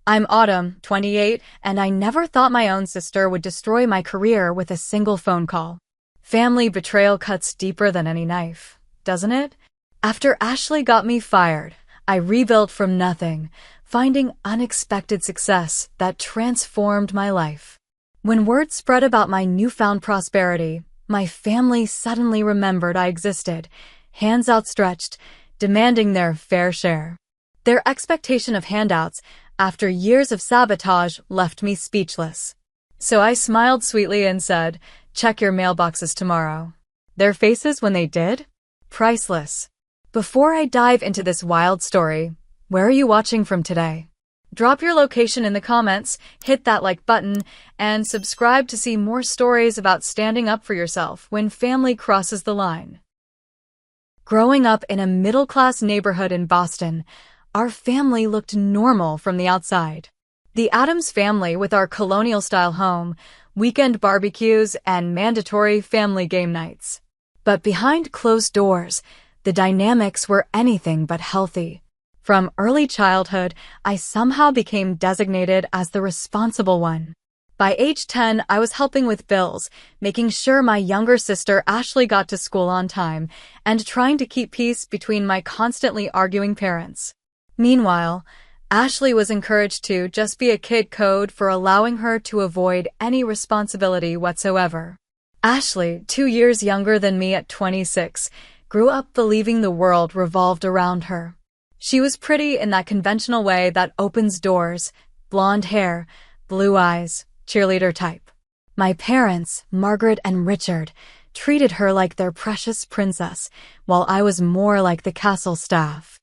I'm Autumn, 28, and I never thought my own sister would destroy my career with a single phone call. Family betrayal cuts deeper than any knife, doesn't it? After Ashley got me fired, I rebuilt from nothing, finding unexpected success that transformed my life. When word spread about my newfound prosperity, my family suddenly remembered I existed, hands outstretched, demanding their fair share. Their expectation of handouts, after years of sabotage, left me speechless. So I smiled sweetly and said, "Check your mailboxes tomorrow." Their faces when they did? Priceless. Before I dive into this wild story, where are you watching from today? Drop your location in the comments, hit that like button, and subscribe to see more stories about standing up for yourself when family crosses the line. Growing up in a middle-class neighborhood in Boston, our family looked normal from the outside. The Addams family with our colonial-style home, weekend barbecues, and mandatory family game nights. But behind closed doors, the dynamics were anything but healthy. From early childhood, I somehow became designated as the responsible one. By age 10, I was helping with bills, making sure my younger sister Ashley got to school on time, and trying to keep peace between my constantly arguing parents. Meanwhile, Ashley was encouraged to just be a kid code for allowing her to avoid any responsibility whatsoever. Ashley, 2 years younger than me at 26, grew up believing the world revolved around her. She was pretty in that conventional way that opens doors, blonde hair, blue eyes, cheerleader type. My parents, Margaret and Richard, treated her like their precious princess, while I was more like the castle staff.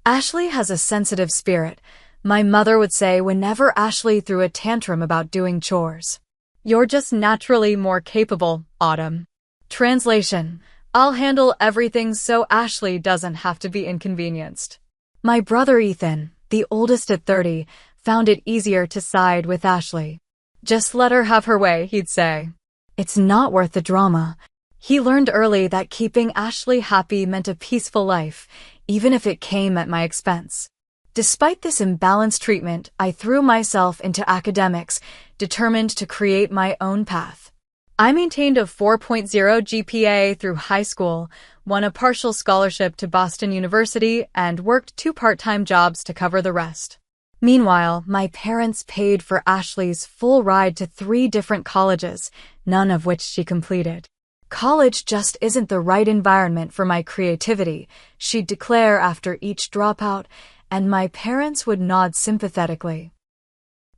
Ashley has a sensitive spirit, my mother would say whenever Ashley threw a tantrum about doing chores. You're just naturally more capable, Autumn. Translation: I'll handle everything so Ashley doesn't have to be inconvenienced. My brother Ethan, the oldest at 30, found it easier to side with Ashley. Just let her have her way, he'd say. It's not worth the drama. He learned early that keeping Ashley happy meant a peaceful life, even if it came at my expense. Despite this imbalanced treatment, I threw myself into academics, determined to create my own path. I maintained a 4.0 GPA through high school, won a partial scholarship to Boston University, and worked 2 part-time jobs to cover the rest. Meanwhile, my parents paid for Ashley's full ride to 3 different colleges, none of which she completed. College just isn't the right environment for my creativity, she'd declare after each dropout, and my parents would nod sympathetically.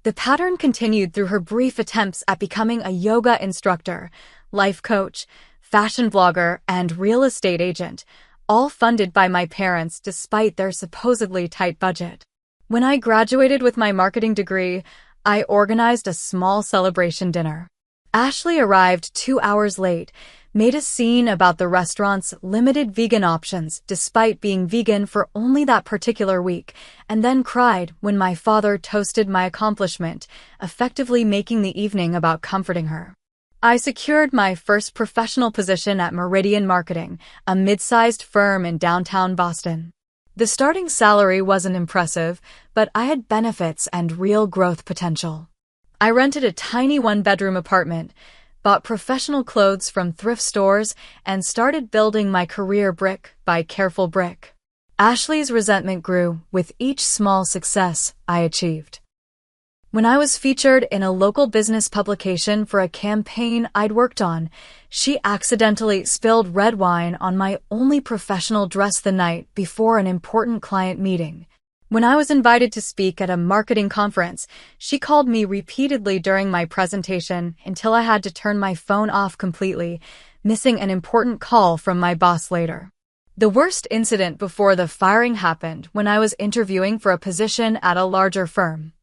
The pattern continued through her brief attempts at becoming a yoga instructor, life coach, fashion blogger, and real estate agent, all funded by my parents despite their supposedly tight budget. When I graduated with my marketing degree, I organized a small celebration dinner. Ashley arrived 2 hours late, made a scene about the restaurant's limited vegan options despite being vegan for only that particular week, and then cried when my father toasted my accomplishment, effectively making the evening about comforting her. I secured my first professional position at Meridian Marketing, a mid-sized firm in downtown Boston. The starting salary wasn't impressive, but I had benefits and real growth potential. I rented a tiny 1-bedroom apartment, bought professional clothes from thrift stores, and started building my career brick by careful brick. Ashley's resentment grew with each small success I achieved. When I was featured in a local business publication for a campaign I'd worked on, she accidentally spilled red wine on my only professional dress the night before an important client meeting. When I was invited to speak at a marketing conference, she called me repeatedly during my presentation until I had to turn my phone off completely, missing an important call from my boss later. The worst incident before the firing happened when I was interviewing for a position at a larger firm.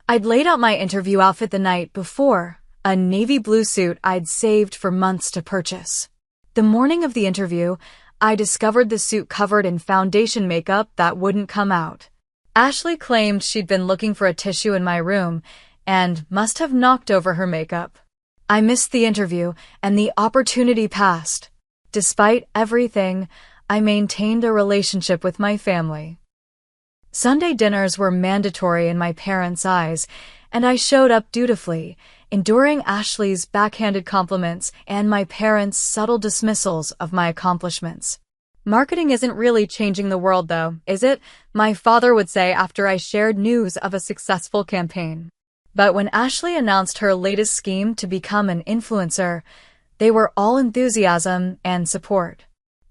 I'd laid out my interview outfit the night before, a navy blue suit I'd saved for months to purchase. The morning of the interview, I discovered the suit covered in foundation makeup that wouldn't come out. Ashley claimed she'd been looking for a tissue in my room and must have knocked over her makeup. I missed the interview and the opportunity passed. Despite everything, I maintained a relationship with my family. Sunday dinners were mandatory in my parents' eyes, and I showed up dutifully, enduring Ashley's backhanded compliments and my parents' subtle dismissals of my accomplishments. Marketing isn't really changing the world, though, is it? My father would say after I shared news of a successful campaign. But when Ashley announced her latest scheme to become an influencer, they were all enthusiasm and support.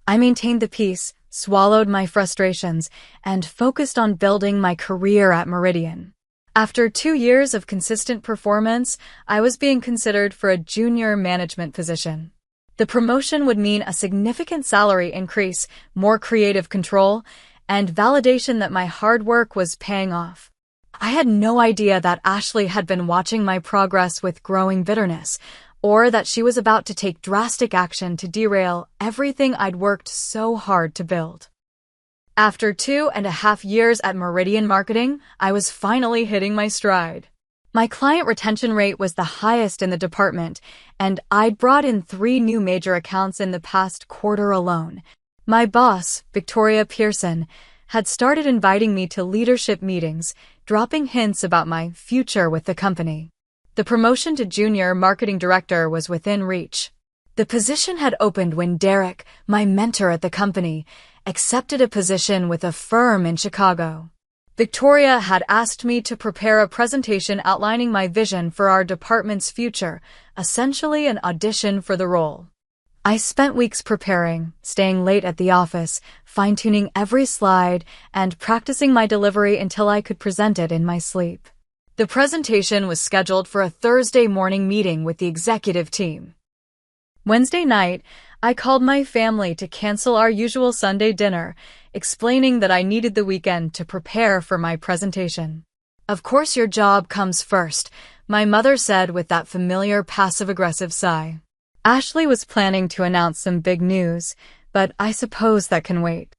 I maintained the peace, swallowed my frustrations, and focused on building my career at Meridian. After 2 years of consistent performance, I was being considered for a junior management position. The promotion would mean a significant salary increase, more creative control, and validation that my hard work was paying off. I had no idea that Ashley had been watching my progress with growing bitterness, or that she was about to take drastic action to derail everything I'd worked so hard to build. After 2.5 years at Meridian Marketing, I was finally hitting my stride. My client retention rate was the highest in the department, and I'd brought in 3 new major accounts in the past quarter alone. My boss, Victoria Pearson, had started inviting me to leadership meetings, dropping hints about my future with the company. The promotion to junior marketing director was within reach. The position had opened when Derek, my mentor at the company, accepted a position with a firm in Chicago. Victoria had asked me to prepare a presentation outlining my vision for our department's future, essentially an audition for the role. I spent weeks preparing, staying late at the office, fine-tuning every slide, and practicing my delivery until I could present it in my sleep. The presentation was scheduled for a Thursday morning meeting with the executive team. Wednesday night, I called my family to cancel our usual Sunday dinner, explaining that I needed the weekend to prepare for my presentation. "Of course your job comes first," my mother said with that familiar passive-aggressive sigh. Ashley was planning to announce some big news, but I suppose that can wait.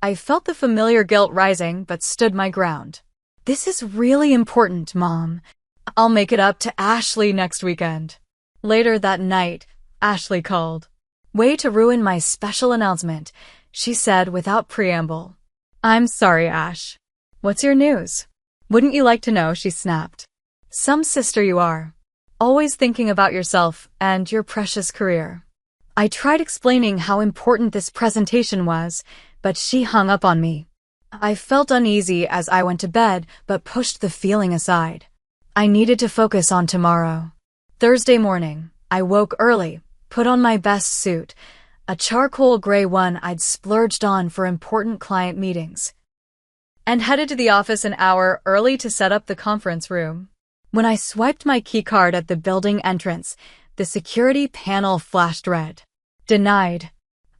I felt the familiar guilt rising, but stood my ground. "This is really important, Mom. I'll make it up to Ashley next weekend." Later that night, Ashley called. "Way to ruin my special announcement," she said without preamble. "I'm sorry, Ash. What's your news?" "Wouldn't you like to know?" she snapped. "Some sister you are. Always thinking about yourself and your precious career." I tried explaining how important this presentation was, but she hung up on me. I felt uneasy as I went to bed, but pushed the feeling aside. I needed to focus on tomorrow. Thursday morning, I woke early, put on my best suit, a charcoal gray one I'd splurged on for important client meetings, and headed to the office an hour early to set up the conference room. When I swiped my keycard at the building entrance, the security panel flashed red. Denied.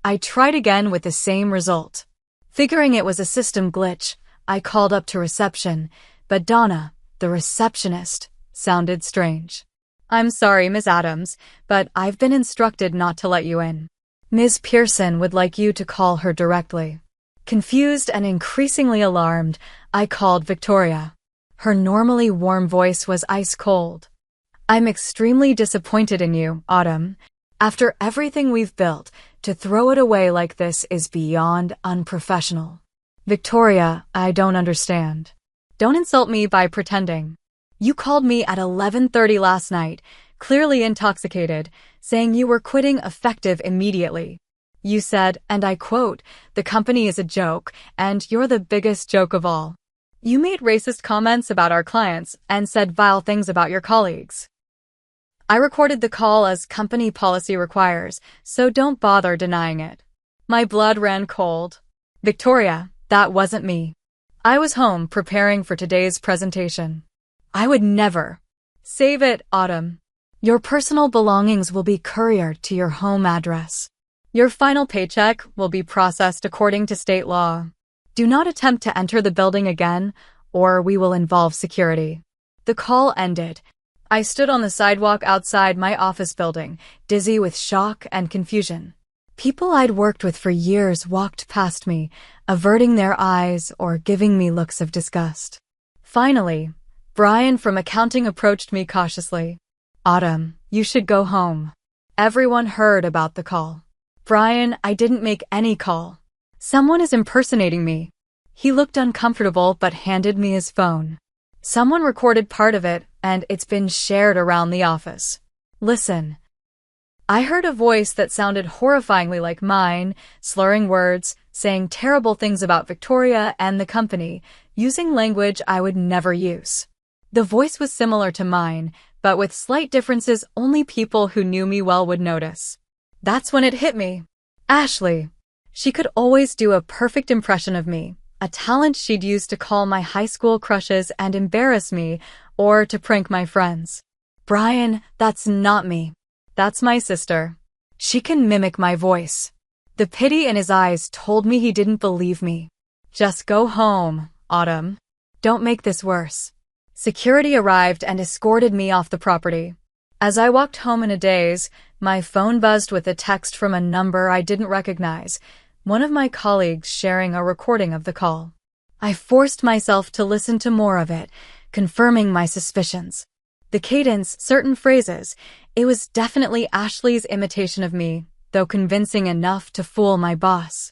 I tried again with the same result. Figuring it was a system glitch, I called up to reception, but Donna, the receptionist, sounded strange. "I'm sorry, Ms. Adams, but I've been instructed not to let you in. Ms. Pearson would like you to call her directly." Confused and increasingly alarmed, I called Victoria. Her normally warm voice was ice cold. "I'm extremely disappointed in you, Autumn. After everything we've built, to throw it away like this is beyond unprofessional." "Victoria, I don't understand." "Don't insult me by pretending. You called me at 11:30 last night, clearly intoxicated, saying you were quitting effective immediately. You said, and I quote, 'The company is a joke, and you're the biggest joke of all.' You made racist comments about our clients and said vile things about your colleagues. I recorded the call as company policy requires, so don't bother denying it." My blood ran cold. "Victoria, that wasn't me. I was home preparing for today's presentation." "I would never." "Save it, Autumn. Your personal belongings will be couriered to your home address. Your final paycheck will be processed according to state law. Do not attempt to enter the building again, or we will involve security." The call ended. I stood on the sidewalk outside my office building, dizzy with shock and confusion. People I'd worked with for years walked past me, averting their eyes or giving me looks of disgust. Finally, Brian from accounting approached me cautiously. "Autumn, you should go home." Everyone heard about the call. "Brian, I didn't make any call. Someone is impersonating me." He looked uncomfortable but handed me his phone. Someone recorded part of it, and it's been shared around the office. Listen. I heard a voice that sounded horrifyingly like mine, slurring words, saying terrible things about Victoria and the company, using language I would never use. The voice was similar to mine, but with slight differences only people who knew me well would notice. That's when it hit me. Ashley. She could always do a perfect impression of me, a talent she'd use to call my high school crushes and embarrass me, or to prank my friends. Brian, that's not me. That's my sister. She can mimic my voice. The pity in his eyes told me he didn't believe me. Just go home, Autumn. Don't make this worse. Security arrived and escorted me off the property. As I walked home in a daze, my phone buzzed with a text from a number I didn't recognize, one of my colleagues sharing a recording of the call. I forced myself to listen to more of it, confirming my suspicions. The cadence, certain phrases, it was definitely Ashley's imitation of me, though convincing enough to fool my boss.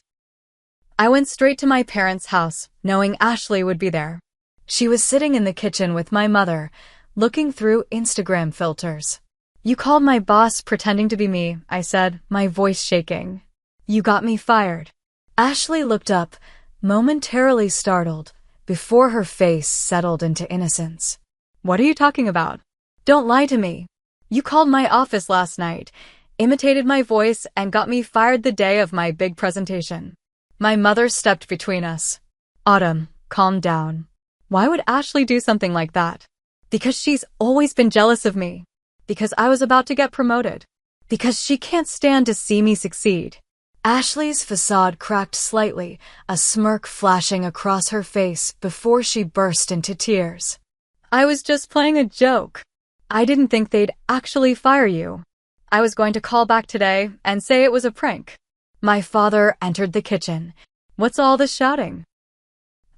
I went straight to my parents' house, knowing Ashley would be there. She was sitting in the kitchen with my mother, looking through Instagram filters. You called my boss pretending to be me, I said, my voice shaking. You got me fired. Ashley looked up, momentarily startled, before her face settled into innocence. What are you talking about? Don't lie to me. You called my office last night, imitated my voice, and got me fired the day of my big presentation. My mother stepped between us. Autumn, calm down. Why would Ashley do something like that? Because she's always been jealous of me. Because I was about to get promoted. Because she can't stand to see me succeed. Ashley's facade cracked slightly, a smirk flashing across her face before she burst into tears. I was just playing a joke. I didn't think they'd actually fire you. I was going to call back today and say it was a prank. My father entered the kitchen. What's all this shouting?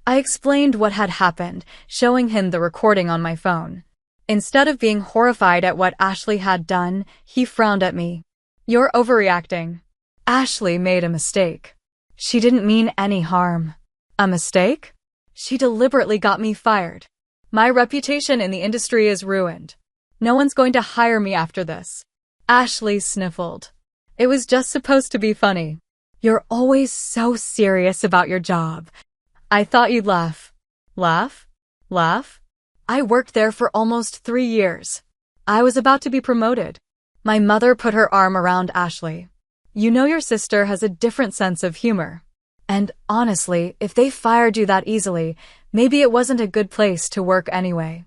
I explained what had happened, showing him the recording on my phone. Instead of being horrified at what Ashley had done, he frowned at me. You're overreacting. Ashley made a mistake. She didn't mean any harm. A mistake? She deliberately got me fired. My reputation in the industry is ruined. No one's going to hire me after this. Ashley sniffled. It was just supposed to be funny. You're always so serious about your job. I thought you'd laugh. Laugh? Laugh? I worked there for almost 3 years. I was about to be promoted. My mother put her arm around Ashley. You know your sister has a different sense of humor. And honestly, if they fired you that easily, maybe it wasn't a good place to work anyway.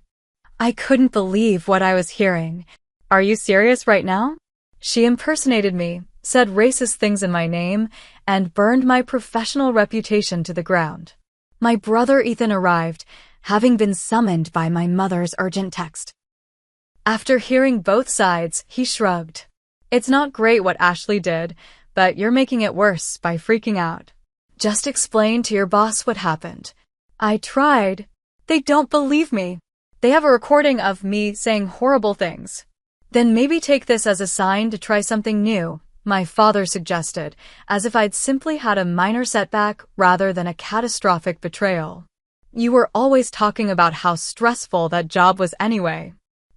I couldn't believe what I was hearing. Are you serious right now? She impersonated me, said racist things in my name, and burned my professional reputation to the ground. My brother Ethan arrived, having been summoned by my mother's urgent text. After hearing both sides, he shrugged. It's not great what Ashley did, but you're making it worse by freaking out. Just explain to your boss what happened. I tried. They don't believe me. They have a recording of me saying horrible things. Then maybe take this as a sign to try something new, my father suggested, as if I'd simply had a minor setback rather than a catastrophic betrayal. You were always talking about how stressful that job was anyway.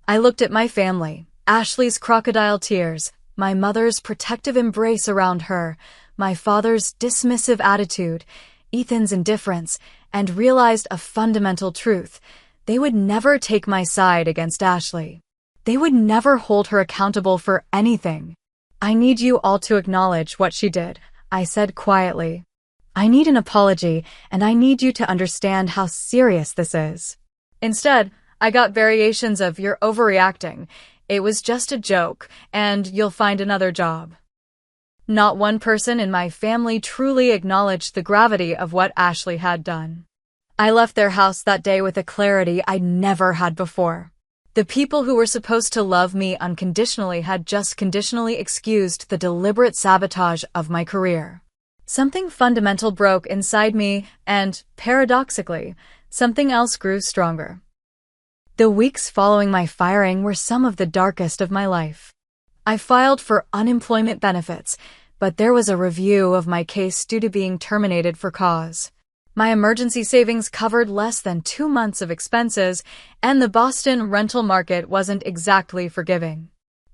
I looked at my family, Ashley's crocodile tears, my mother's protective embrace around her, my father's dismissive attitude, Ethan's indifference, and realized a fundamental truth. They would never take my side against Ashley. They would never hold her accountable for anything. I need you all to acknowledge what she did, I said quietly. I need an apology, and I need you to understand how serious this is. Instead, I got variations of "you're overreacting," "it was just a joke," and "you'll find another job." Not one person in my family truly acknowledged the gravity of what Ashley had done. I left their house that day with a clarity I'd never had before. The people who were supposed to love me unconditionally had just conditionally excused the deliberate sabotage of my career. Something fundamental broke inside me, and, paradoxically, something else grew stronger. The weeks following my firing were some of the darkest of my life. I filed for unemployment benefits, but there was a review of my case due to being terminated for cause. My emergency savings covered less than 2 months of expenses, and the Boston rental market wasn't exactly forgiving.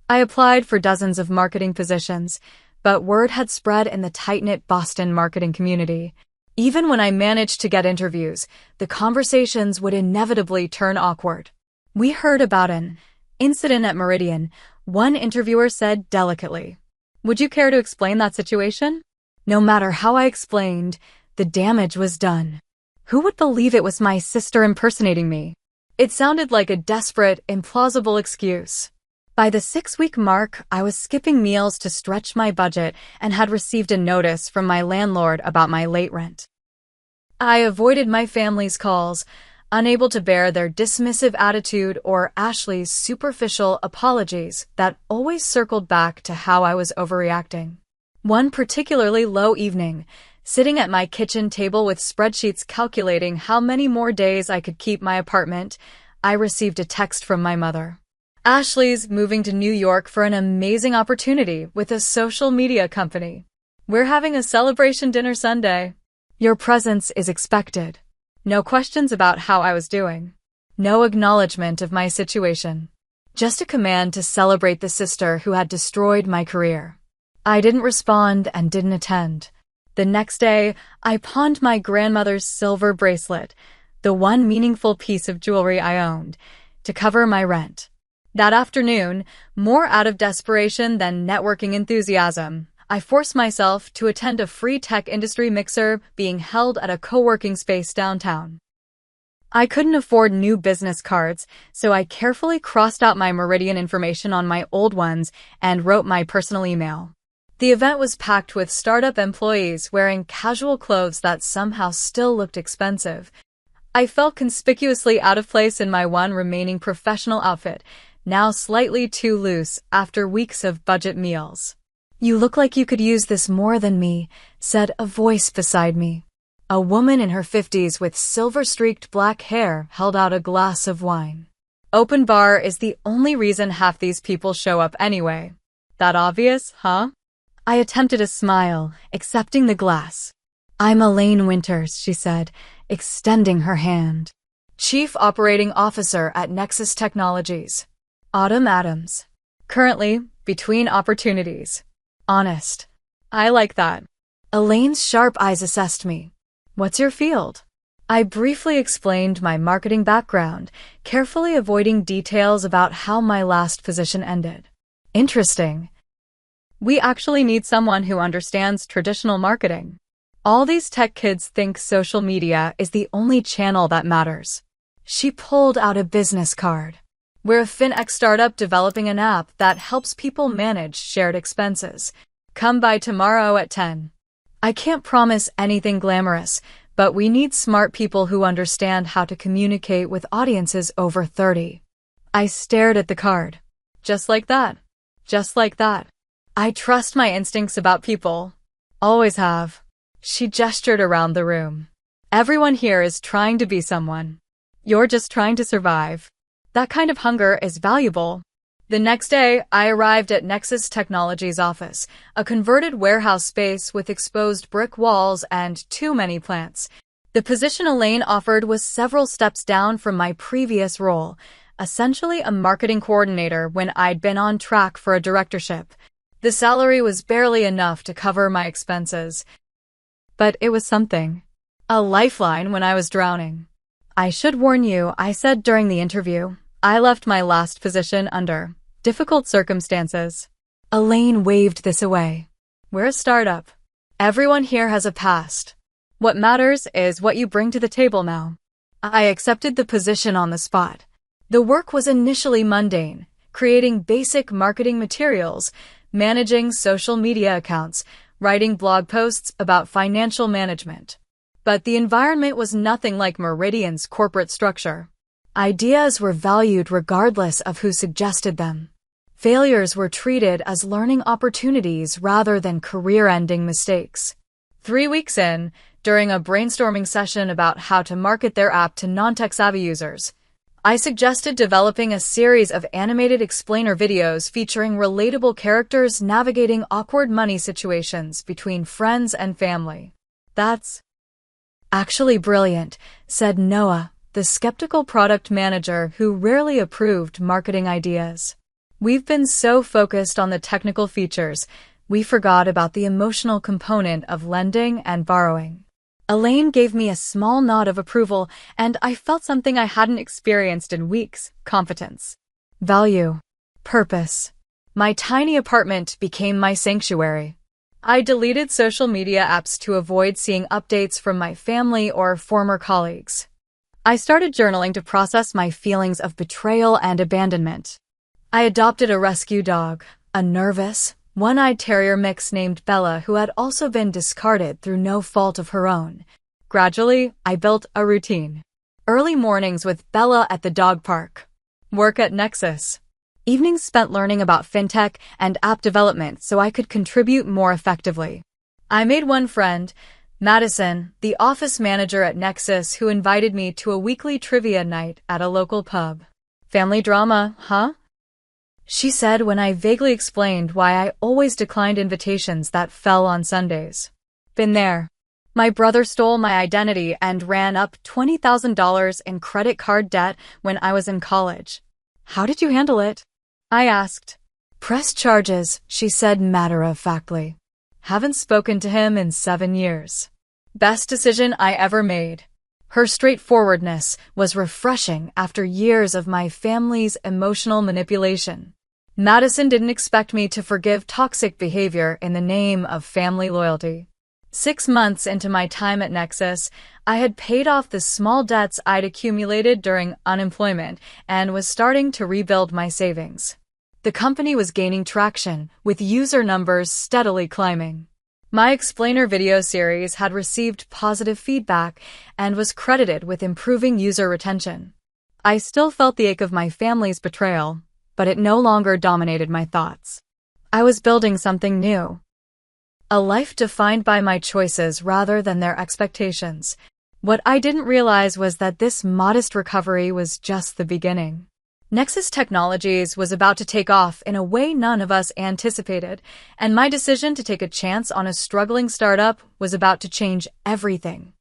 I applied for dozens of marketing positions, but word had spread in the tight-knit Boston marketing community. Even when I managed to get interviews, the conversations would inevitably turn awkward. "We heard about an incident at Meridian," one interviewer said delicately. "Would you care to explain that situation?" No matter how I explained, the damage was done. Who would believe it was my sister impersonating me? It sounded like a desperate, implausible excuse. By the 6-week mark, I was skipping meals to stretch my budget and had received a notice from my landlord about my late rent. I avoided my family's calls, unable to bear their dismissive attitude or Ashley's superficial apologies that always circled back to how I was overreacting. One particularly low evening, sitting at my kitchen table with spreadsheets calculating how many more days I could keep my apartment, I received a text from my mother. "Ashley's moving to New York for an amazing opportunity with a social media company. We're having a celebration dinner Sunday. Your presence is expected." No questions about how I was doing. No acknowledgement of my situation. Just a command to celebrate the sister who had destroyed my career. I didn't respond and didn't attend. The next day, I pawned my grandmother's silver bracelet, the one meaningful piece of jewelry I owned, to cover my rent. That afternoon, more out of desperation than networking enthusiasm, I forced myself to attend a free tech industry mixer being held at a co-working space downtown. I couldn't afford new business cards, so I carefully crossed out my Meridian information on my old ones and wrote my personal email. The event was packed with startup employees wearing casual clothes that somehow still looked expensive. I felt conspicuously out of place in my one remaining professional outfit, now slightly too loose after weeks of budget meals. "You look like you could use this more than me," said a voice beside me. A woman in her 50s with silver-streaked black hair held out a glass of wine. "Open bar is the only reason half these people show up anyway. That obvious, huh?" I attempted a smile, accepting the glass. "I'm Elaine Winters," she said, extending her hand. "Chief Operating Officer at Nexus Technologies. Autumn Adams. Currently, between opportunities. Honest. I like that." Elaine's sharp eyes assessed me. "What's your field?" I briefly explained my marketing background, carefully avoiding details about how my last position ended. "Interesting. We actually need someone who understands traditional marketing. All these tech kids think social media is the only channel that matters." She pulled out a business card. "We're a FinTech startup developing an app that helps people manage shared expenses. Come by tomorrow at 10. I can't promise anything glamorous, but we need smart people who understand how to communicate with audiences over 30. I stared at the card. Just like that. Just like that. I trust my instincts about people. Always have. She gestured around the room. "Everyone here is trying to be someone. You're just trying to survive. That kind of hunger is valuable." The next day, I arrived at Nexus Technologies' office, a converted warehouse space with exposed brick walls and too many plants. The position Elaine offered was several steps down from my previous role, essentially a marketing coordinator when I'd been on track for a directorship. The salary was barely enough to cover my expenses. But it was something. A lifeline when I was drowning. "I should warn you," I said during the interview, "I left my last position under difficult circumstances." Elaine waved this away. "We're a startup. Everyone here has a past. What matters is what you bring to the table now." I accepted the position on the spot. The work was initially mundane, creating basic marketing materials, managing social media accounts, writing blog posts about financial management. But the environment was nothing like Meridian's corporate structure. Ideas were valued regardless of who suggested them. Failures were treated as learning opportunities rather than career-ending mistakes. 3 weeks in, during a brainstorming session about how to market their app to non-tech-savvy users, I suggested developing a series of animated explainer videos featuring relatable characters navigating awkward money situations between friends and family. That's Actually brilliant, said Noah, the skeptical product manager who rarely approved marketing ideas. We've been so focused on the technical features, we forgot about the emotional component of lending and borrowing. Elaine gave me a small nod of approval, and I felt something I hadn't experienced in weeks: competence, value, purpose. My tiny apartment became my sanctuary. I deleted social media apps to avoid seeing updates from my family or former colleagues. I started journaling to process my feelings of betrayal and abandonment. I adopted a rescue dog, a nervous, one-eyed terrier mix named Bella, who had also been discarded through no fault of her own. Gradually, I built a routine. Early mornings with Bella at the dog park. Work at Nexus. Evenings spent learning about fintech and app development so I could contribute more effectively. I made one friend, Madison, the office manager at Nexus, who invited me to a weekly trivia night at a local pub. Family drama, huh? She said when I vaguely explained why I always declined invitations that fell on Sundays. Been there. My brother stole my identity and ran up $20,000 in credit card debt when I was in college. How did you handle it? I asked. Press charges, she said matter-of-factly. Haven't spoken to him in 7 years. Best decision I ever made. Her straightforwardness was refreshing after years of my family's emotional manipulation. Madison didn't expect me to forgive toxic behavior in the name of family loyalty. 6 months into my time at Nexus, I had paid off the small debts I'd accumulated during unemployment and was starting to rebuild my savings. The company was gaining traction, with user numbers steadily climbing. My explainer video series had received positive feedback and was credited with improving user retention. I still felt the ache of my family's betrayal, but it no longer dominated my thoughts. I was building something new. A life defined by my choices rather than their expectations. What I didn't realize was that this modest recovery was just the beginning. Nexus Technologies was about to take off in a way none of us anticipated, and my decision to take a chance on a struggling startup was about to change everything.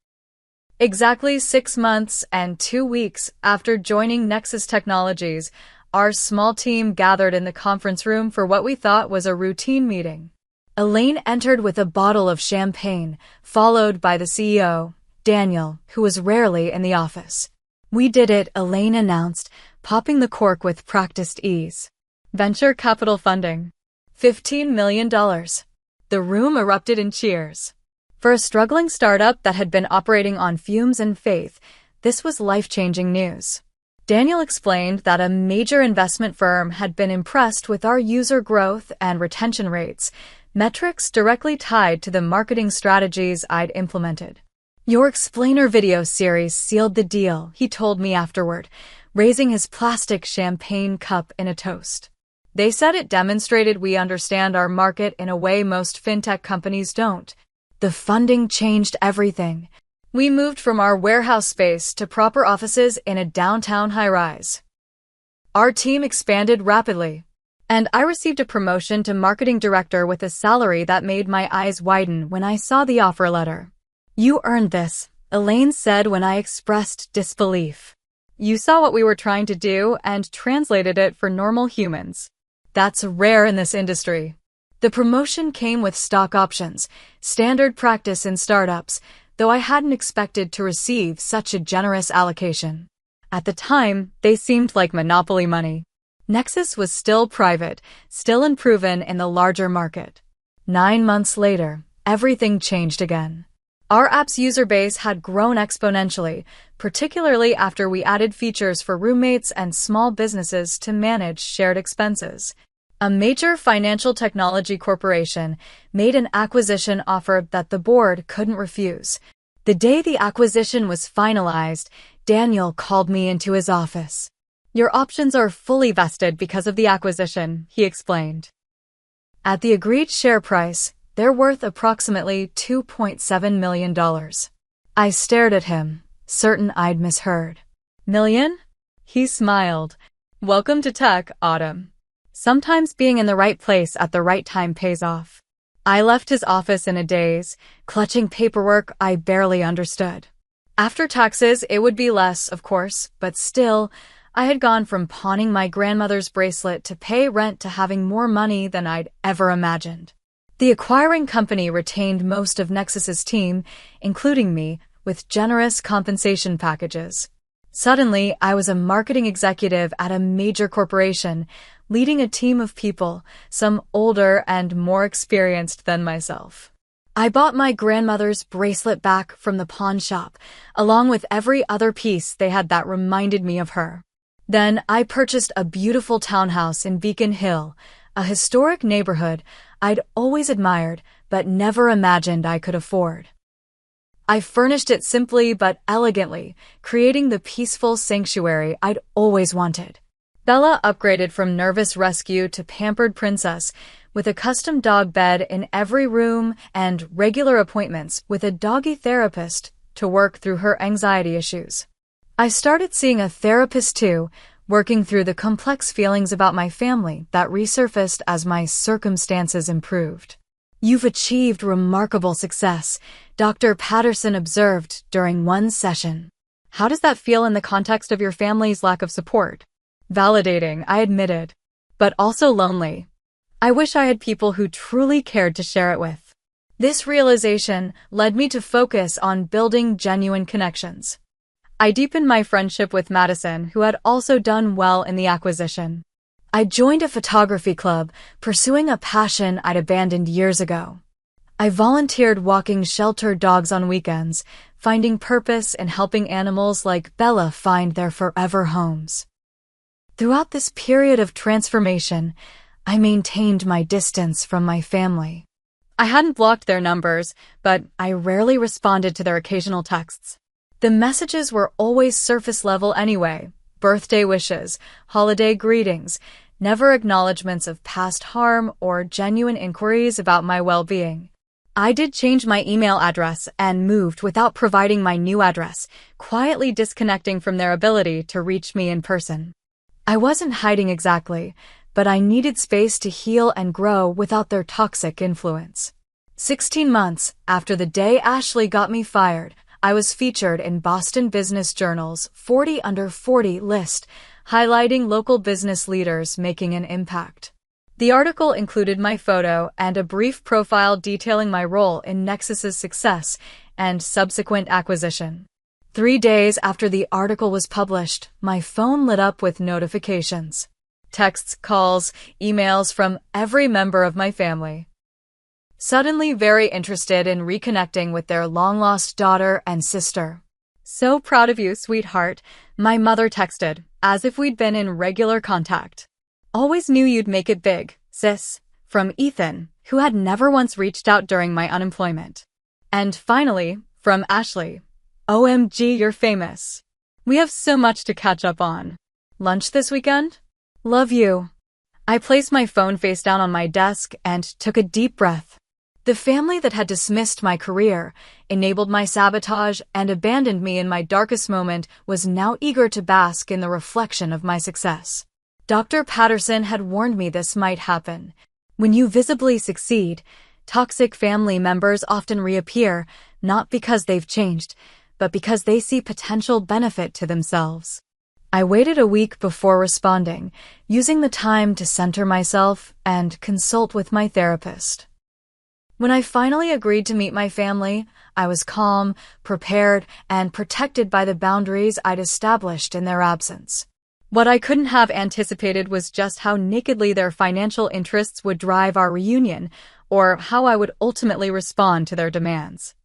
Exactly 6 months and 2 weeks after joining Nexus Technologies, our small team gathered in the conference room for what we thought was a routine meeting. Elaine entered with a bottle of champagne, followed by the CEO, Daniel, who was rarely in the office. We did it, Elaine announced, popping the cork with practiced ease. Venture capital funding. $15 million. The room erupted in cheers. For a struggling startup that had been operating on fumes and faith, this was life-changing news. Daniel explained that a major investment firm had been impressed with our user growth and retention rates, metrics directly tied to the marketing strategies I'd implemented. Your explainer video series sealed the deal, he told me afterward, raising his plastic champagne cup in a toast. They said it demonstrated we understand our market in a way most fintech companies don't. The funding changed everything. We moved from our warehouse space to proper offices in a downtown high-rise. Our team expanded rapidly, and I received a promotion to marketing director with a salary that made my eyes widen when I saw the offer letter. You earned this, Elaine said when I expressed disbelief. You saw what we were trying to do and translated it for normal humans. That's rare in this industry. The promotion came with stock options, standard practice in startups, though I hadn't expected to receive such a generous allocation. At the time, they seemed like monopoly money. Nexus was still private, still unproven in the larger market. 9 months later, everything changed again. Our app's user base had grown exponentially, particularly after we added features for roommates and small businesses to manage shared expenses. A major financial technology corporation made an acquisition offer that the board couldn't refuse. The day the acquisition was finalized, Daniel called me into his office. Your options are fully vested because of the acquisition, he explained. At the agreed share price, they're worth approximately $2.7 million. I stared at him, certain I'd misheard. Million? He smiled. Welcome to tech, Autumn. Sometimes being in the right place at the right time pays off. I left his office in a daze, clutching paperwork I barely understood. After taxes, it would be less, of course, but still, I had gone from pawning my grandmother's bracelet to pay rent to having more money than I'd ever imagined. The acquiring company retained most of Nexus's team, including me, with generous compensation packages. Suddenly, I was a marketing executive at a major corporation, leading a team of people, some older and more experienced than myself. I bought my grandmother's bracelet back from the pawn shop, along with every other piece they had that reminded me of her. Then I purchased a beautiful townhouse in Beacon Hill, a historic neighborhood I'd always admired but never imagined I could afford. I furnished it simply but elegantly, creating the peaceful sanctuary I'd always wanted. Bella upgraded from nervous rescue to pampered princess, with a custom dog bed in every room and regular appointments with a doggy therapist to work through her anxiety issues. I started seeing a therapist too, working through the complex feelings about my family that resurfaced as my circumstances improved. "You've achieved remarkable success," Dr. Patterson observed during one session. "How does that feel in the context of your family's lack of support?" Validating, I admitted, but also lonely. I wish I had people who truly cared to share it with. This realization led me to focus on building genuine connections. I deepened my friendship with Madison, who had also done well in the acquisition. I joined a photography club, pursuing a passion I'd abandoned years ago. I volunteered walking sheltered dogs on weekends, finding purpose in helping animals like Bella find their forever homes. Throughout this period of transformation, I maintained my distance from my family. I hadn't blocked their numbers, but I rarely responded to their occasional texts. The messages were always surface level anyway: birthday wishes, holiday greetings, never acknowledgments of past harm or genuine inquiries about my well-being. I did change my email address and moved without providing my new address, quietly disconnecting from their ability to reach me in person. I wasn't hiding exactly, but I needed space to heal and grow without their toxic influence. 16 months after the day Ashley got me fired, I was featured in Boston Business Journal's 40 Under 40 list, highlighting local business leaders making an impact. The article included my photo and a brief profile detailing my role in Nexus's success and subsequent acquisition. 3 days after the article was published, my phone lit up with notifications. Texts, calls, emails from every member of my family. Suddenly very interested in reconnecting with their long-lost daughter and sister. "So proud of you, sweetheart," my mother texted, as if we'd been in regular contact. "Always knew you'd make it big, sis," from Ethan, who had never once reached out during my unemployment. And finally, from Ashley, "OMG, you're famous. We have so much to catch up on. Lunch this weekend? Love you." I placed my phone face down on my desk and took a deep breath. The family that had dismissed my career, enabled my sabotage, and abandoned me in my darkest moment was now eager to bask in the reflection of my success. Dr. Patterson had warned me this might happen. When you visibly succeed, toxic family members often reappear, not because they've changed, but because they see potential benefit to themselves. I waited a week before responding, using the time to center myself and consult with my therapist. When I finally agreed to meet my family, I was calm, prepared, and protected by the boundaries I'd established in their absence. What I couldn't have anticipated was just how nakedly their financial interests would drive our reunion, or how I would ultimately respond to their demands.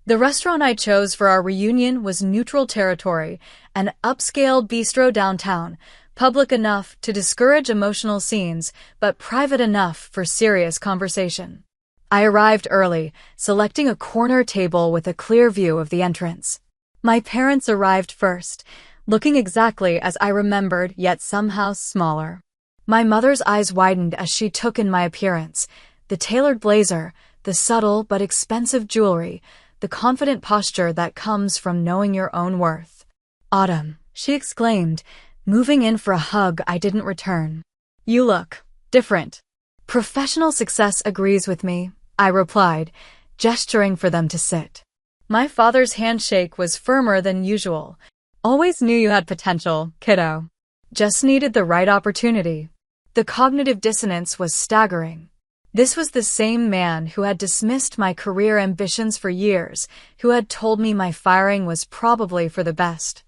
The restaurant I chose for our reunion was neutral territory, an upscale bistro downtown, public enough to discourage emotional scenes, but private enough for serious conversation. I arrived early, selecting a corner table with a clear view of the entrance. My parents arrived first, looking exactly as I remembered, yet somehow smaller. My mother's eyes widened as she took in my appearance: the tailored blazer, the subtle but expensive jewelry, the confident posture that comes from knowing your own worth. "Autumn," she exclaimed, moving in for a hug I didn't return. "You look different." "Professional success agrees with me," I replied, gesturing for them to sit. My father's handshake was firmer than usual. Always knew you had potential, kiddo. Just needed the right opportunity. The cognitive dissonance was staggering. This was the same man who had dismissed my career ambitions for years, who had told me my firing was probably for the best.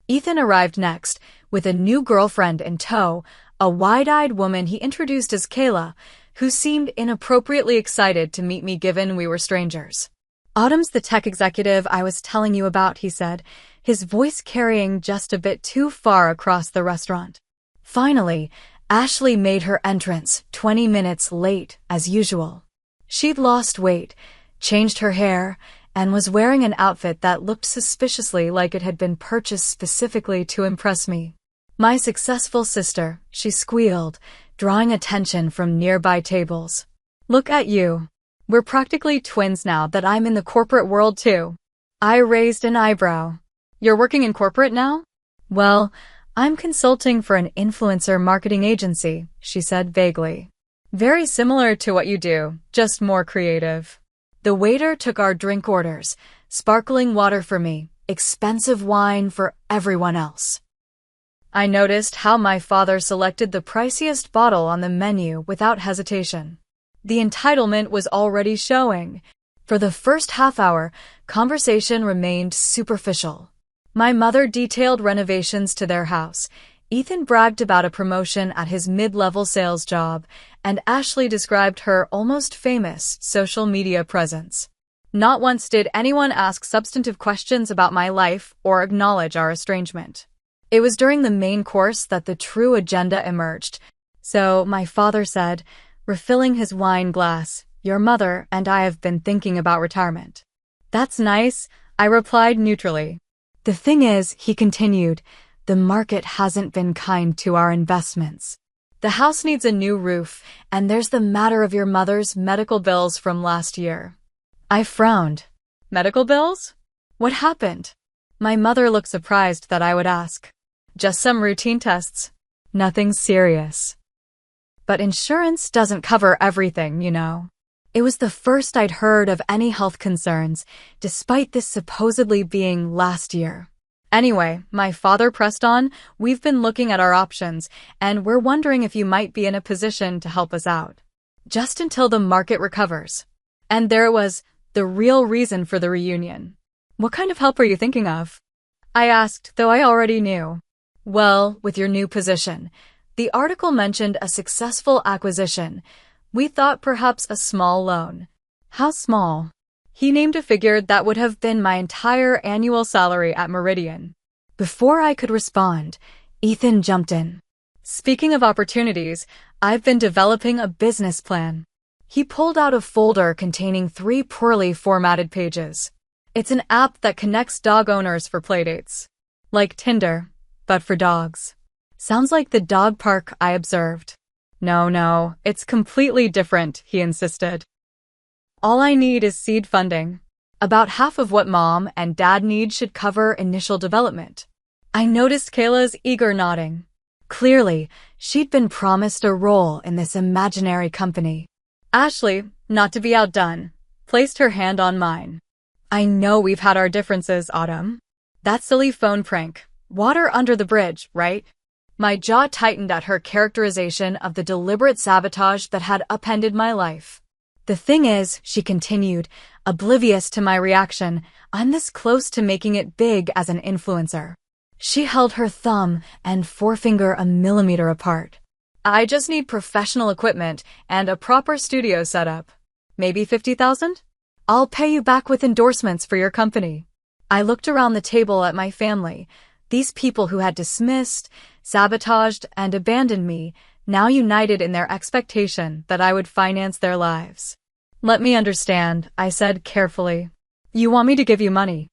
Ethan arrived next, with a new girlfriend in tow, a wide-eyed woman he introduced as Kayla, who seemed inappropriately excited to meet me given we were strangers. "Autumn's the tech executive I was telling you about," he said, his voice carrying just a bit too far across the restaurant. Finally, Ashley made her entrance, 20 minutes late, as usual. She'd lost weight, changed her hair, and was wearing an outfit that looked suspiciously like it had been purchased specifically to impress me. "My successful sister," she squealed, drawing attention from nearby tables. "Look at you. We're practically twins now that I'm in the corporate world too." I raised an eyebrow. "You're working in corporate now?" "Well, I'm consulting for an influencer marketing agency," she said vaguely. "Very similar to what you do, just more creative." The waiter took our drink orders, sparkling water for me, expensive wine for everyone else. I noticed how my father selected the priciest bottle on the menu without hesitation. The entitlement was already showing. For the first half hour, conversation remained superficial. My mother detailed renovations to their house, Ethan bragged about a promotion at his mid-level sales job, and Ashley described her almost famous social media presence. Not once did anyone ask substantive questions about my life or acknowledge our estrangement. It was during the main course that the true agenda emerged. "So," my father said, refilling his wine glass, "your mother and I have been thinking about retirement." "That's nice," I replied neutrally. "The thing is," he continued, "the market hasn't been kind to our investments. The house needs a new roof, and there's the matter of your mother's medical bills from last year." I frowned. "Medical bills? What happened?" My mother looked surprised that I would ask. "Just some routine tests. Nothing serious." "But insurance doesn't cover everything, you know." It was the first I'd heard of any health concerns, despite this supposedly being last year. "Anyway," my father pressed on, "we've been looking at our options, and we're wondering if you might be in a position to help us out. Just until the market recovers." And there it was, the real reason for the reunion. "What kind of help are you thinking of?" I asked, though I already knew. "Well, with your new position. The article mentioned a successful acquisition. We thought perhaps a small loan." "How small?" He named a figure that would have been my entire annual salary at Meridian. Before I could respond, Ethan jumped in. "Speaking of opportunities, I've been developing a business plan." He pulled out a folder containing 3 poorly formatted pages. "It's an app that connects dog owners for playdates. Like Tinder, but for dogs." "Sounds like the dog park," I observed. No, it's completely different," he insisted. "All I need is seed funding. About half of what Mom and Dad need should cover initial development." I noticed Kayla's eager nodding. Clearly, she'd been promised a role in this imaginary company. Ashley, not to be outdone, placed her hand on mine. "I know we've had our differences, Autumn. That silly phone prank. Water under the bridge, right?" My jaw tightened at her characterization of the deliberate sabotage that had upended my life. "The thing is," she continued, oblivious to my reaction, "I'm this close to making it big as an influencer." She held her thumb and forefinger a millimeter apart. "I just need professional equipment and a proper studio setup. Maybe 50,000? I'll pay you back with endorsements for your company." I looked around the table at my family. These people who had dismissed, sabotaged, and abandoned me, now united in their expectation that I would finance their lives. "Let me understand," I said carefully. "You want me to give you money?"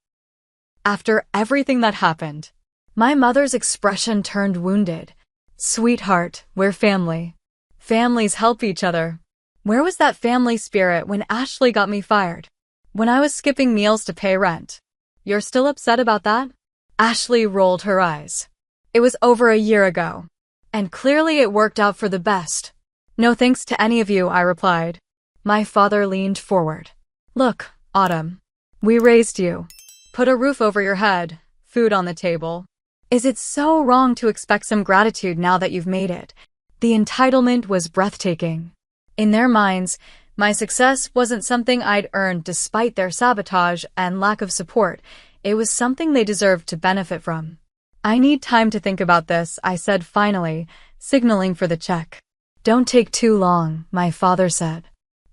After everything that happened, my mother's expression turned wounded. "Sweetheart, we're family. Families help each other. Where was that family spirit when Ashley got me fired? When I was skipping meals to pay rent? You're still upset about that?" Ashley rolled her eyes. "It was over a year ago. And clearly it worked out for the best." "No thanks to any of you," I replied. My father leaned forward. "Look, Autumn. We raised you. Put a roof over your head, food on the table. Is it so wrong to expect some gratitude now that you've made it? The entitlement was breathtaking. In their minds, my success wasn't something I'd earned despite their sabotage and lack of support. It was something they deserved to benefit from. I need time to think about this, I said finally, signaling for the check. Don't take too long, my father said.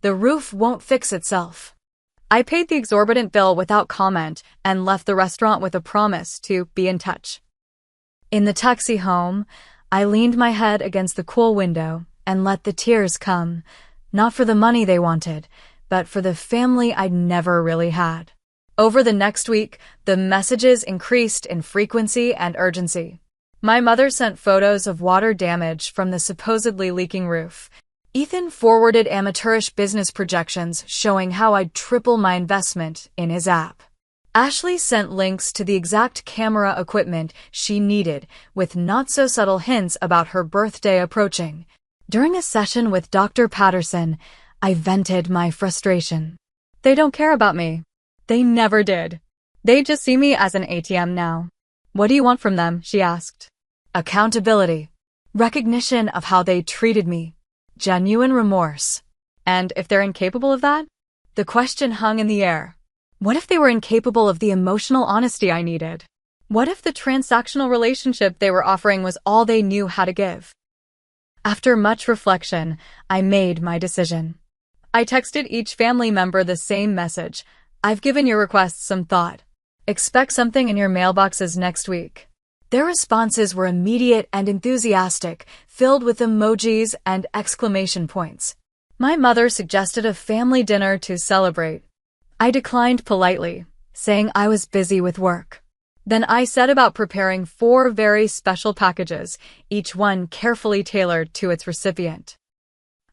The roof won't fix itself. I paid the exorbitant bill without comment and left the restaurant with a promise to be in touch. In the taxi home, I leaned my head against the cool window and let the tears come, not for the money they wanted, but for the family I'd never really had. Over the next week, the messages increased in frequency and urgency. My mother sent photos of water damage from the supposedly leaking roof. Ethan forwarded amateurish business projections showing how I'd triple my investment in his app. Ashley sent links to the exact camera equipment she needed, with not-so-subtle hints about her birthday approaching. During a session with Dr. Patterson, I vented my frustration. They don't care about me. They never did. They just see me as an ATM now. What do you want from them? She asked. Accountability. Recognition of how they treated me. Genuine remorse. And if they're incapable of that? The question hung in the air. What if they were incapable of the emotional honesty I needed? What if the transactional relationship they were offering was all they knew how to give? After much reflection, I made my decision. I texted each family member the same message. I've given your requests some thought. Expect something in your mailboxes next week. Their responses were immediate and enthusiastic, filled with emojis and exclamation points. My mother suggested a family dinner to celebrate. I declined politely, saying I was busy with work. Then I set about preparing 4 very special packages, each one carefully tailored to its recipient.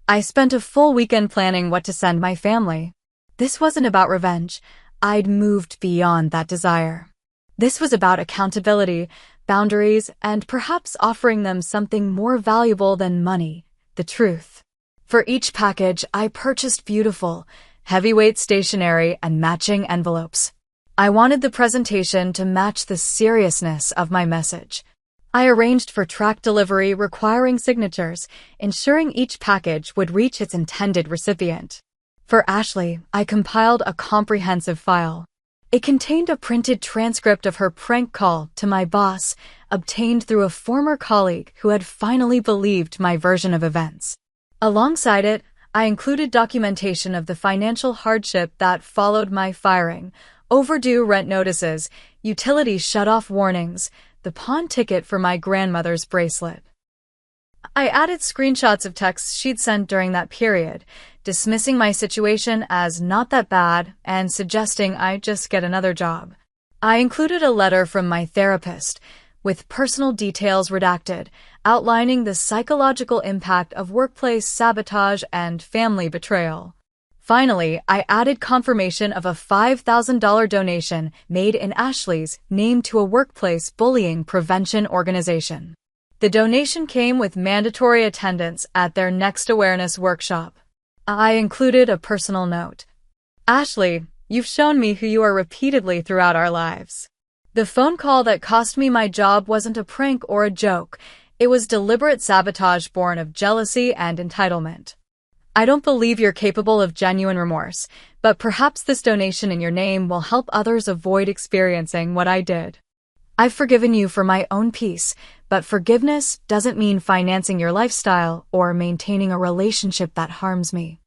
I spent a full weekend planning what to send my family. This wasn't about revenge. I'd moved beyond that desire. This was about accountability, boundaries, and perhaps offering them something more valuable than money, the truth. For each package, I purchased beautiful, heavyweight stationery and matching envelopes. I wanted the presentation to match the seriousness of my message. I arranged for track delivery requiring signatures, ensuring each package would reach its intended recipient. For Ashley, I compiled a comprehensive file. It contained a printed transcript of her prank call to my boss, obtained through a former colleague who had finally believed my version of events. Alongside it, I included documentation of the financial hardship that followed my firing, overdue rent notices, utility shut-off warnings, the pawn ticket for my grandmother's bracelet. I added screenshots of texts she'd sent during that period, dismissing my situation as not that bad and suggesting I just get another job. I included a letter from my therapist, with personal details redacted, outlining the psychological impact of workplace sabotage and family betrayal. Finally, I added confirmation of a $5,000 donation made in Ashley's name to a workplace bullying prevention organization. The donation came with mandatory attendance at their next awareness workshop. I included a personal note. Ashley, you've shown me who you are repeatedly throughout our lives. The phone call that cost me my job wasn't a prank or a joke. It was deliberate sabotage born of jealousy and entitlement. I don't believe you're capable of genuine remorse, but perhaps this donation in your name will help others avoid experiencing what I did. I've forgiven you for my own peace, but forgiveness doesn't mean financing your lifestyle or maintaining a relationship that harms me.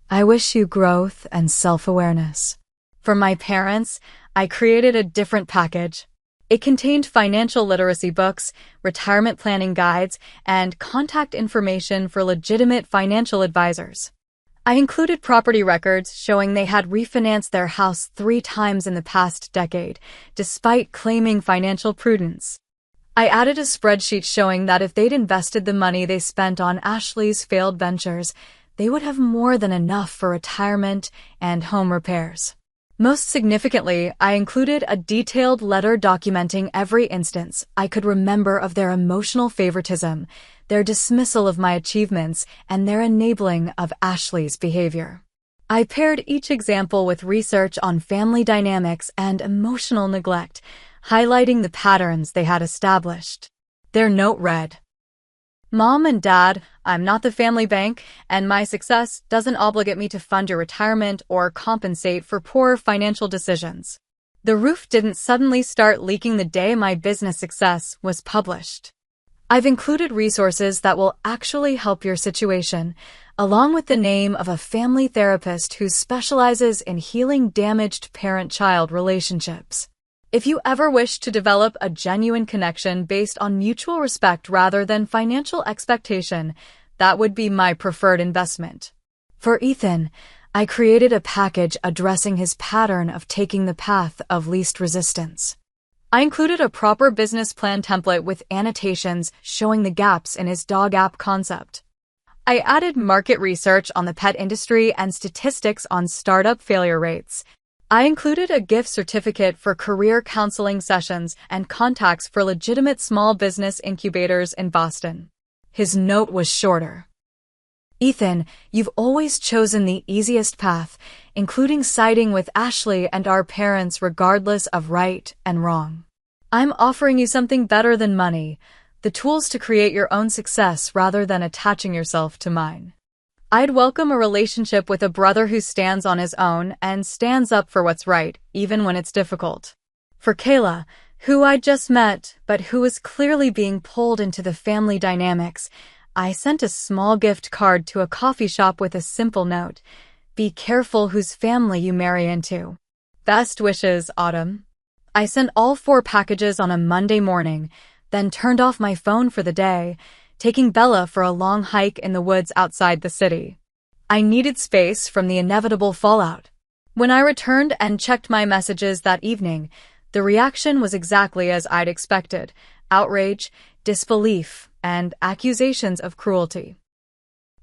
I wish you growth and self-awareness. For my parents, I created a different package. It contained financial literacy books, retirement planning guides, and contact information for legitimate financial advisors. I included property records showing they had refinanced their house 3 times in the past decade, despite claiming financial prudence. I added a spreadsheet showing that if they'd invested the money they spent on Ashley's failed ventures, they would have more than enough for retirement and home repairs. Most significantly, I included a detailed letter documenting every instance I could remember of their emotional favoritism, their dismissal of my achievements, and their enabling of Ashley's behavior. I paired each example with research on family dynamics and emotional neglect, highlighting the patterns they had established. Their note read, "Mom and Dad, I'm not the family bank, and my success doesn't obligate me to fund your retirement or compensate for poor financial decisions." The roof didn't suddenly start leaking the day my business success was published. I've included resources that will actually help your situation, along with the name of a family therapist who specializes in healing damaged parent-child relationships. If you ever wish to develop a genuine connection based on mutual respect rather than financial expectation, that would be my preferred investment. For Ethan, I created a package addressing his pattern of taking the path of least resistance. I included a proper business plan template with annotations showing the gaps in his dog app concept. I added market research on the pet industry and statistics on startup failure rates. I included a gift certificate for career counseling sessions and contacts for legitimate small business incubators in Boston. His note was shorter. "Ethan, you've always chosen the easiest path, including siding with Ashley and our parents regardless of right and wrong. I'm offering you something better than money, the tools to create your own success rather than attaching yourself to mine. I'd welcome a relationship with a brother who stands on his own and stands up for what's right, even when it's difficult." For Kayla, who I'd just met, but who was clearly being pulled into the family dynamics, I sent a small gift card to a coffee shop with a simple note: "Be careful whose family you marry into. Best wishes, Autumn." I sent all 4 packages on a Monday morning, then turned off my phone for the day, taking Bella for a long hike in the woods outside the city. I needed space from the inevitable fallout. When I returned and checked my messages that evening, the reaction was exactly as I'd expected: outrage, disbelief, and accusations of cruelty.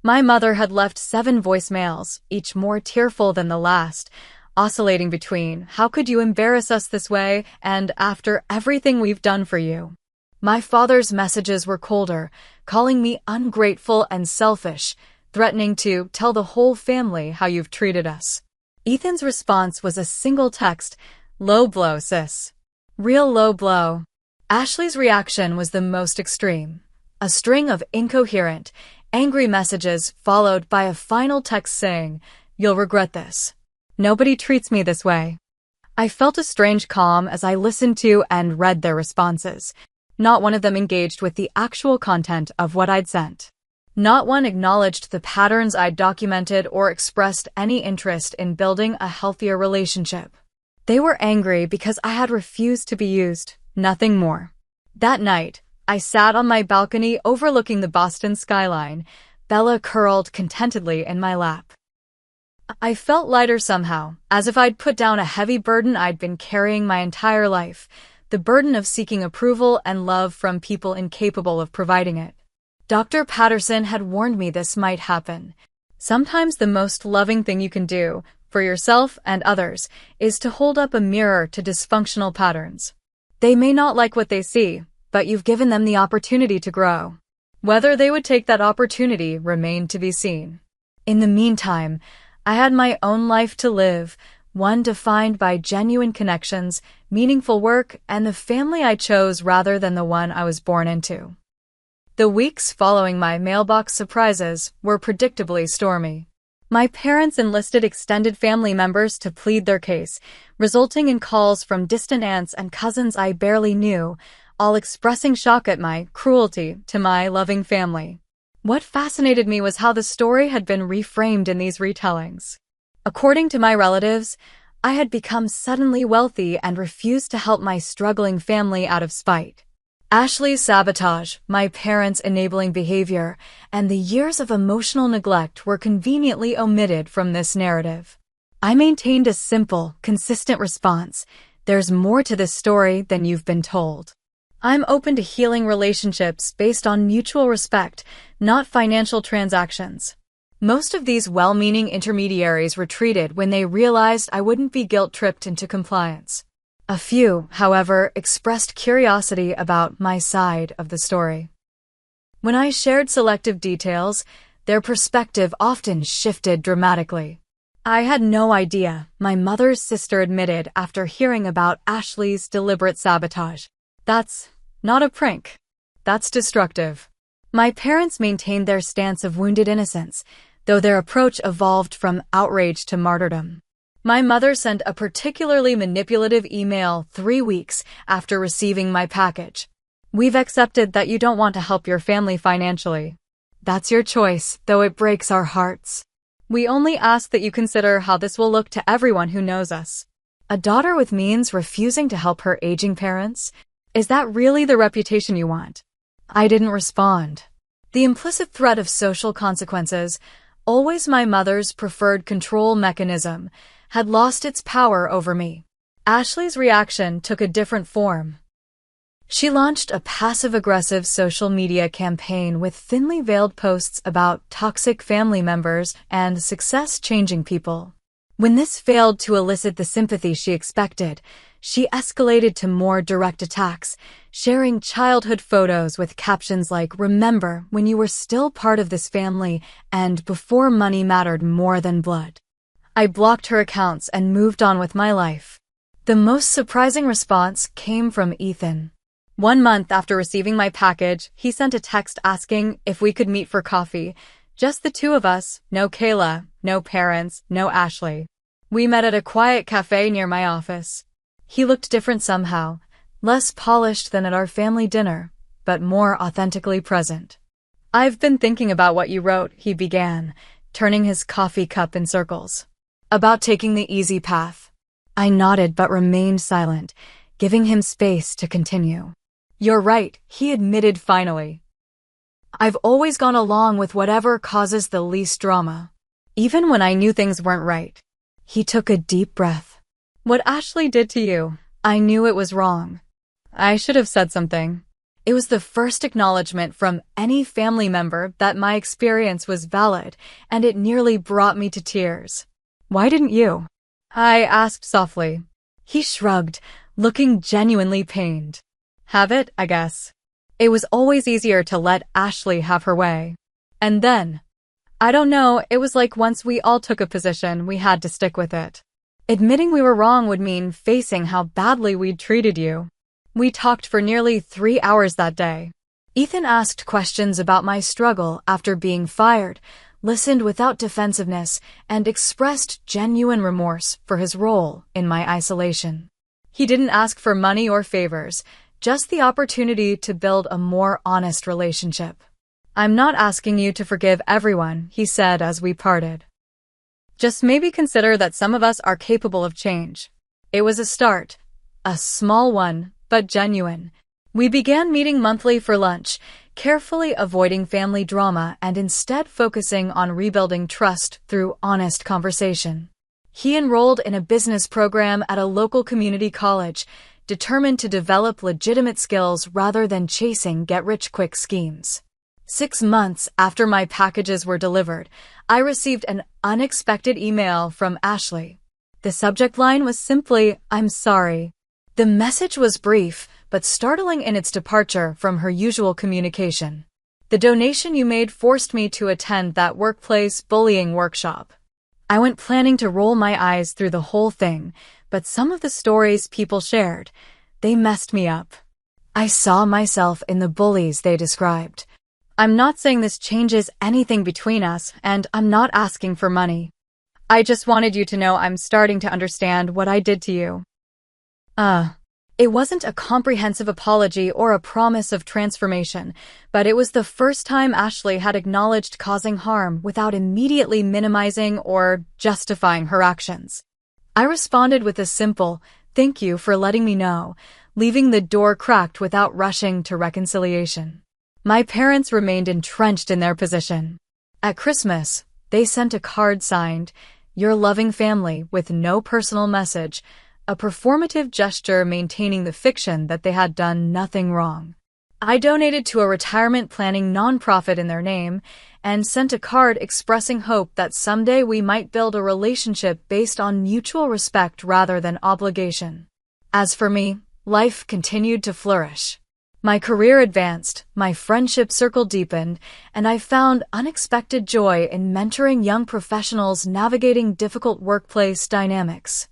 My mother had left 7 voicemails, each more tearful than the last, oscillating between "How could you embarrass us this way?" and "After everything we've done for you." My father's messages were colder, calling me ungrateful and selfish, threatening to "tell the whole family how you've treated us." Ethan's response was a single text: "Low blow, sis. Real low blow." Ashley's reaction was the most extreme. A string of incoherent, angry messages followed by a final text saying, "You'll regret this. Nobody treats me this way." I felt a strange calm as I listened to and read their responses. Not one of them engaged with the actual content of what I'd sent. Not one acknowledged the patterns I'd documented or expressed any interest in building a healthier relationship. They were angry because I had refused to be used, nothing more. That night, I sat on my balcony overlooking the Boston skyline, Bella curled contentedly in my lap. I felt lighter somehow, as if I'd put down a heavy burden I'd been carrying my entire life, the burden of seeking approval and love from people incapable of providing it. Dr. Patterson had warned me this might happen. Sometimes the most loving thing you can do, for yourself and others, is to hold up a mirror to dysfunctional patterns. They may not like what they see, but you've given them the opportunity to grow. Whether they would take that opportunity remained to be seen. In the meantime, I had my own life to live, one defined by genuine connections, meaningful work, and the family I chose rather than the one I was born into. The weeks following my mailbox surprises were predictably stormy. My parents enlisted extended family members to plead their case, resulting in calls from distant aunts and cousins I barely knew, all expressing shock at my cruelty to my loving family. What fascinated me was how the story had been reframed in these retellings. According to my relatives, I had become suddenly wealthy and refused to help my struggling family out of spite. Ashley's sabotage, my parents' enabling behavior, and the years of emotional neglect were conveniently omitted from this narrative. I maintained a simple, consistent response: "There's more to this story than you've been told." I'm open to healing relationships based on mutual respect, not financial transactions. Most of these well-meaning intermediaries retreated when they realized I wouldn't be guilt-tripped into compliance. A few, however, expressed curiosity about my side of the story. When I shared selective details, their perspective often shifted dramatically. I had no idea, my mother's sister admitted after hearing about Ashley's deliberate sabotage. That's not a prank. That's destructive. My parents maintained their stance of wounded innocence, though their approach evolved from outrage to martyrdom. My mother sent a particularly manipulative email 3 weeks after receiving my package. We've accepted that you don't want to help your family financially. That's your choice, though it breaks our hearts. We only ask that you consider how this will look to everyone who knows us. A daughter with means refusing to help her aging parents? Is that really the reputation you want? I didn't respond. The implicit threat of social consequences, always my mother's preferred control mechanism, had lost its power over me. Ashley's reaction took a different form. She launched a passive-aggressive social media campaign with thinly veiled posts about toxic family members and success-changing people. When this failed to elicit the sympathy she expected, she escalated to more direct attacks, sharing childhood photos with captions like, "Remember when you were still part of this family and before money mattered more than blood." I blocked her accounts and moved on with my life. The most surprising response came from Ethan. 1 month after receiving my package, he sent a text asking if we could meet for coffee. Just the two of us, no Kayla, no parents, no Ashley. We met at a quiet cafe near my office. He looked different somehow, less polished than at our family dinner, but more authentically present. "I've been thinking about what you wrote," he began, turning his coffee cup in circles. "About taking the easy path." I nodded but remained silent, giving him space to continue. "You're right," he admitted finally. "I've always gone along with whatever causes the least drama, even when I knew things weren't right." He took a deep breath. "What Ashley did to you, I knew it was wrong. I should have said something." It was the first acknowledgement from any family member that my experience was valid, and it nearly brought me to tears. "Why didn't you?" I asked softly. He shrugged, looking genuinely pained. "Have it, I guess. It was always easier to let Ashley have her way. And then, I don't know, it was like once we all took a position, we had to stick with it. Admitting we were wrong would mean facing how badly we'd treated you." We talked for nearly 3 hours that day. Ethan asked questions about my struggle after being fired, listened without defensiveness, and expressed genuine remorse for his role in my isolation. He didn't ask for money or favors, just the opportunity to build a more honest relationship. "I'm not asking you to forgive everyone," he said as we parted. "Just maybe consider that some of us are capable of change." It was a start, a small one, but genuine. We began meeting monthly for lunch, carefully avoiding family drama and instead focusing on rebuilding trust through honest conversation. He enrolled in a business program at a local community college, determined to develop legitimate skills rather than chasing get-rich-quick schemes. 6 months after my packages were delivered, I received an unexpected email from Ashley. The subject line was simply, "I'm sorry." The message was brief, but startling in its departure from her usual communication. "The donation you made forced me to attend that workplace bullying workshop." I went planning to roll my eyes through the whole thing, but some of the stories people shared, they messed me up. I saw myself in the bullies they described. "I'm not saying this changes anything between us, and I'm not asking for money. I just wanted you to know I'm starting to understand what I did to you." It wasn't a comprehensive apology or a promise of transformation, but it was the first time Ashley had acknowledged causing harm without immediately minimizing or justifying her actions. I responded with a simple, "Thank you for letting me know," leaving the door cracked without rushing to reconciliation. My parents remained entrenched in their position. At Christmas, they sent a card signed, "Your loving family," with no personal message, a performative gesture maintaining the fiction that they had done nothing wrong. I donated to a retirement planning nonprofit in their name and sent a card expressing hope that someday we might build a relationship based on mutual respect rather than obligation. As for me, life continued to flourish. My career advanced, my friendship circle deepened, and I found unexpected joy in mentoring young professionals navigating difficult workplace dynamics.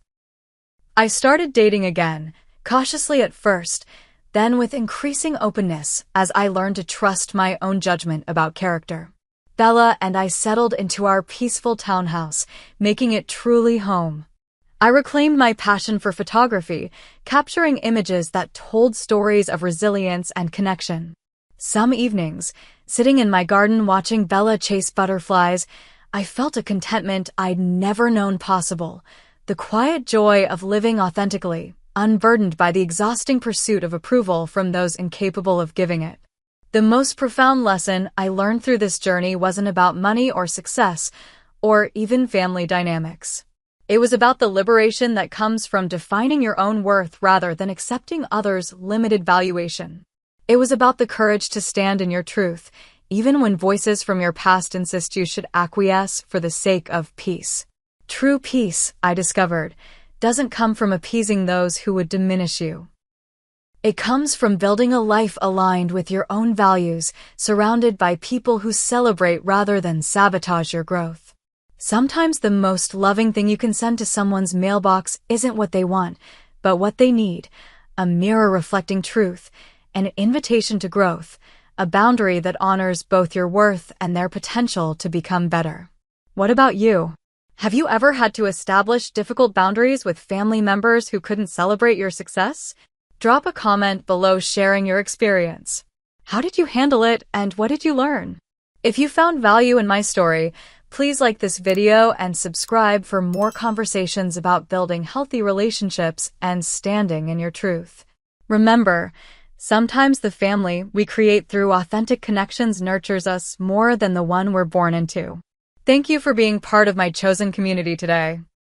I started dating again, cautiously at first, then with increasing openness as I learned to trust my own judgment about character. Bella and I settled into our peaceful townhouse, making it truly home. I reclaimed my passion for photography, capturing images that told stories of resilience and connection. Some evenings, sitting in my garden watching Bella chase butterflies, I felt a contentment I'd never known possible, the quiet joy of living authentically, unburdened by the exhausting pursuit of approval from those incapable of giving it. The most profound lesson I learned through this journey wasn't about money or success, or even family dynamics. It was about the liberation that comes from defining your own worth rather than accepting others' limited valuation. It was about the courage to stand in your truth, even when voices from your past insist you should acquiesce for the sake of peace. True peace, I discovered, doesn't come from appeasing those who would diminish you. It comes from building a life aligned with your own values, surrounded by people who celebrate rather than sabotage your growth. Sometimes the most loving thing you can send to someone's mailbox isn't what they want, but what they need, a mirror reflecting truth, an invitation to growth, a boundary that honors both your worth and their potential to become better. What about you? Have you ever had to establish difficult boundaries with family members who couldn't celebrate your success? Drop a comment below sharing your experience. How did you handle it and what did you learn? If you found value in my story, please like this video and subscribe for more conversations about building healthy relationships and standing in your truth. Remember, sometimes the family we create through authentic connections nurtures us more than the one we're born into. Thank you for being part of my chosen community today.